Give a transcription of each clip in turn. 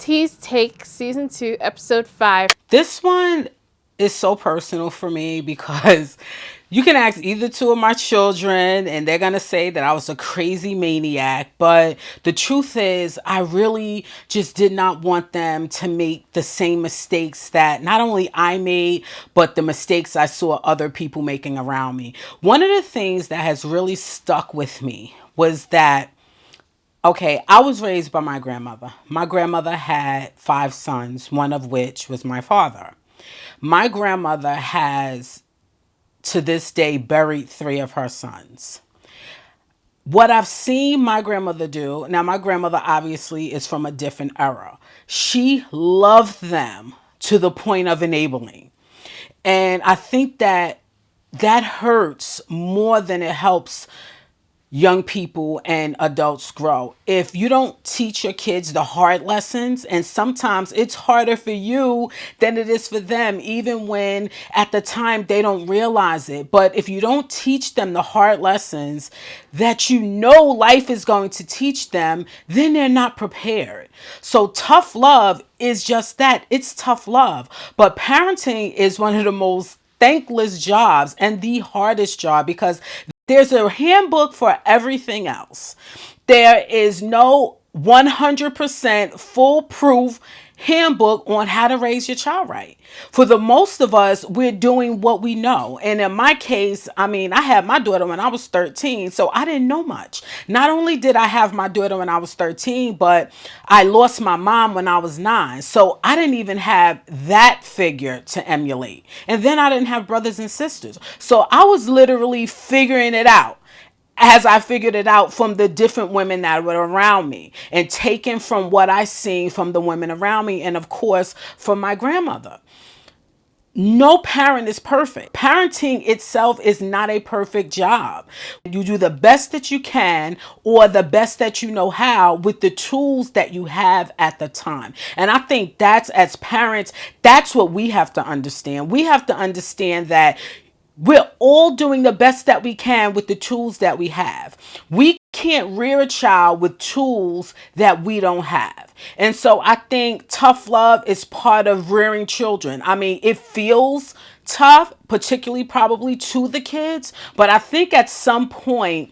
T's Take Season 2, Episode 5. This one is so personal for me because you can ask either two of my children and they're going to say that I was a crazy maniac. But the truth is, I really just did not want them to make the same mistakes that not only I made, but the mistakes I saw other people making around me. One of the things that has really stuck with me was that okay, I was raised by my grandmother. My grandmother had 5 sons, one of which was my father. My grandmother has, to this day, buried 3 of her sons. What I've seen my grandmother do, now my grandmother obviously is from a different era. She loved them to the point of enabling. And I think that that hurts more than it helps young people and adults grow. If you don't teach your kids the hard lessons, and sometimes it's harder for you than it is for them, even when at the time they don't realize it. But if you don't teach them the hard lessons that you know life is going to teach them, then they're not prepared. So tough love is just that. It's tough love. But parenting is one of the most thankless jobs and the hardest job because there's a handbook for everything else. There is no 100% foolproof handbook on how to raise your child right. For the most of us, we're doing what we know. And in my case, I mean, I had my daughter when I was 13, so I didn't know much. Not only did I have my daughter when I was 13, but I lost my mom when I was 9. So I didn't even have that figure to emulate. And then I didn't have brothers and sisters. So I was literally figuring it out as I figured it out from the different women that were around me and taken from what I seen from the women around me and of course from my grandmother. No parent is perfect. Parenting itself is not a perfect job. You do the best that you can or the best that you know how with the tools that you have at the time. And I think that's, as parents, that's what we have to understand. We have to understand that we're all doing the best that we can with the tools that we have. We can't rear a child with tools that we don't have. And so I think tough love is part of rearing children. I mean, it feels tough, particularly probably to the kids, but I think at some point,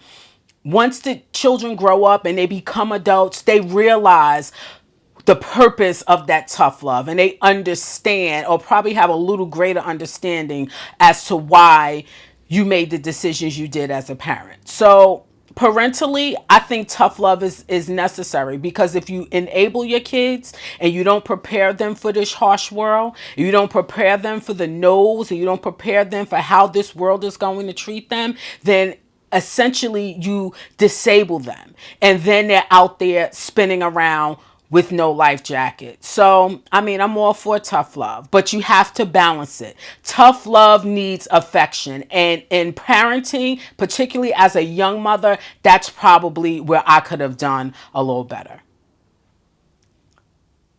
once the children grow up and they become adults, they realize the purpose of that tough love and they understand or probably have a little greater understanding as to why you made the decisions you did as a parent. So parentally, I think tough love is necessary because if you enable your kids and you don't prepare them for this harsh world, you don't prepare them for the no's, and you don't prepare them for how this world is going to treat them, then essentially you disable them. And then they're out there spinning around with no life jacket. So, I mean, I'm all for tough love, but you have to balance it. Tough love needs affection. And in parenting, particularly as a young mother, that's probably where I could have done a little better.